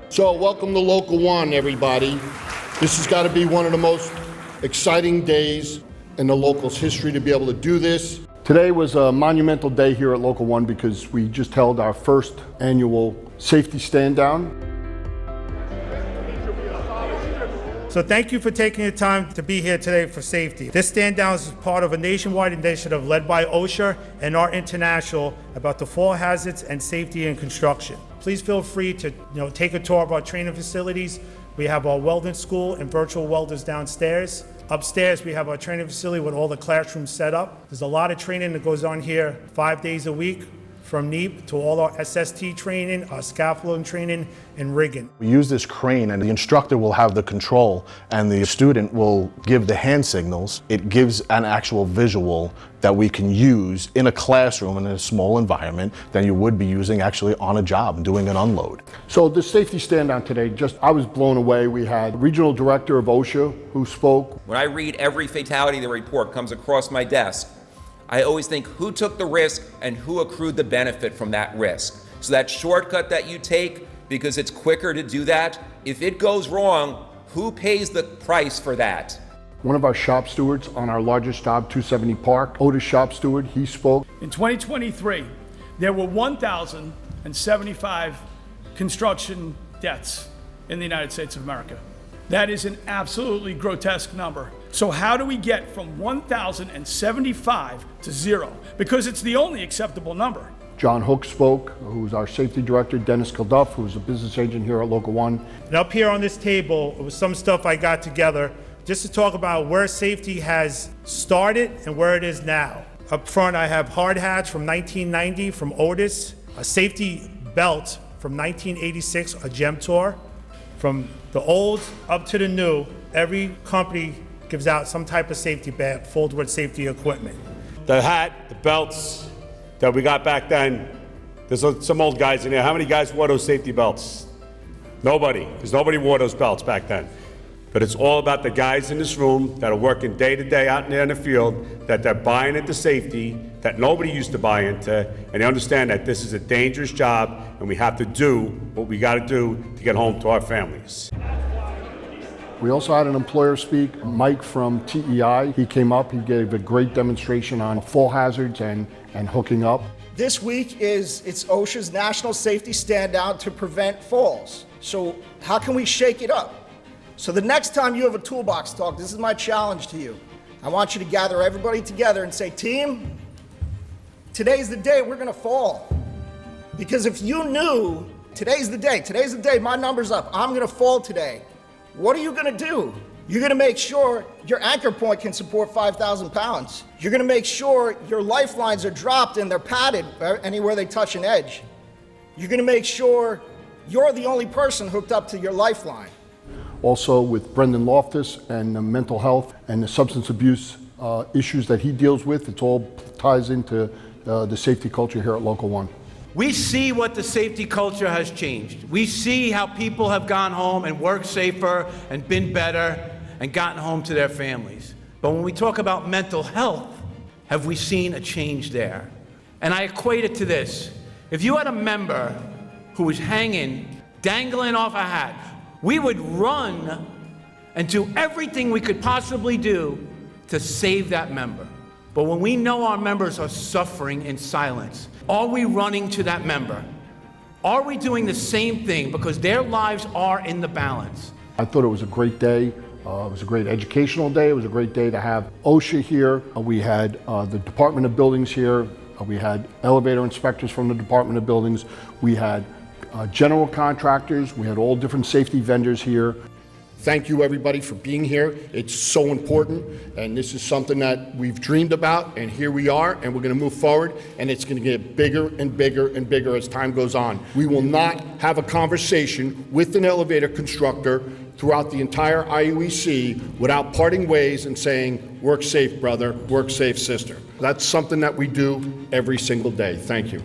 So welcome to Local One, everybody. This has got to be one of the most exciting days in the local's history to be able to do this. Today was a monumental day here at Local One because we just held our first annual safety stand down. So thank you for taking the time to be here today for safety. This stand down is part of a nationwide initiative led by OSHA and ART International about the fall hazards and safety in construction. Please feel free to take a tour of our training facilities. We have our welding school and virtual welders downstairs. Upstairs, we have our training facility with all the classrooms set up. There's a lot of training that goes on here 5 days a week, from NEEP to all our SST training, our scaffolding training, and rigging. We use this crane and the instructor will have the control and the student will give the hand signals. It gives an actual visual that we can use in a classroom in a small environment than you would be using actually on a job doing an unload. So the safety stand down today, I was blown away. We had Regional Director of OSHA who spoke. When I read every fatality the report comes across my desk, I always think who took the risk and who accrued the benefit from that risk. So that shortcut that you take, because it's quicker to do that, if it goes wrong, who pays the price for that? One of our shop stewards on our largest job, 270 Park, Otis shop steward, he spoke. In 2023, there were 1,075 construction deaths in the United States of America. That is an absolutely grotesque number. So how do we get from 1,075 to 0? Because it's the only acceptable number. John Hook spoke, who's our safety director, Dennis Kilduff, who's a business agent here at Local One. And up here on this table was some stuff I got together just to talk about where safety has started and where it is now. Up front, I have hard hats from 1990 from Otis, a safety belt from 1986, a Gemtor. From the old up to the new, every company gives out some type of safety bag filled with safety equipment. The hat, the belts that we got back then, there's some old guys in there. How many guys wore those safety belts? Nobody, because nobody wore those belts back then. But it's all about the guys in this room that are working day to day out there in the field, that they're buying into safety, that nobody used to buy into, and they understand that this is a dangerous job and we have to do what we got to do to get home to our families. We also had an employer speak, Mike from TEI. He came up, he gave a great demonstration on fall hazards and hooking up. This week it's OSHA's National Safety Stand Down to prevent falls. So how can we shake it up? So the next time you have a toolbox talk, this is my challenge to you. I want you to gather everybody together and say, team, today's the day we're gonna fall. Because if you knew today's the day, my number's up, I'm gonna fall today, what are you gonna do? You're gonna make sure your anchor point can support 5,000 pounds. You're gonna make sure your lifelines are dropped and they're padded anywhere they touch an edge. You're gonna make sure you're the only person hooked up to your lifeline. Also with Brendan Loftus and the mental health and the substance abuse issues that he deals with, it all ties into the safety culture here at Local One. We see what the safety culture has changed. We see how people have gone home and worked safer and been better and gotten home to their families. But when we talk about mental health, have we seen a change there? And I equate it to this. If you had a member who was hanging, dangling off a hat, we would run and do everything we could possibly do to save that member. But when we know our members are suffering in silence, are we running to that member? Are we doing the same thing because their lives are in the balance? I thought it was a great day. It was a great educational day. It was a great day to have OSHA here. We had the Department of Buildings here. We had elevator inspectors from the Department of Buildings. We had general contractors. We had all different safety vendors here. Thank you everybody for being here. It's so important, and this is something that we've dreamed about, and here we are, and we're gonna move forward, and it's gonna get bigger and bigger and bigger as time goes on. We will not have a conversation with an elevator constructor throughout the entire IUEC without parting ways and saying, work safe, brother, work safe, sister. That's something that we do every single day. Thank you.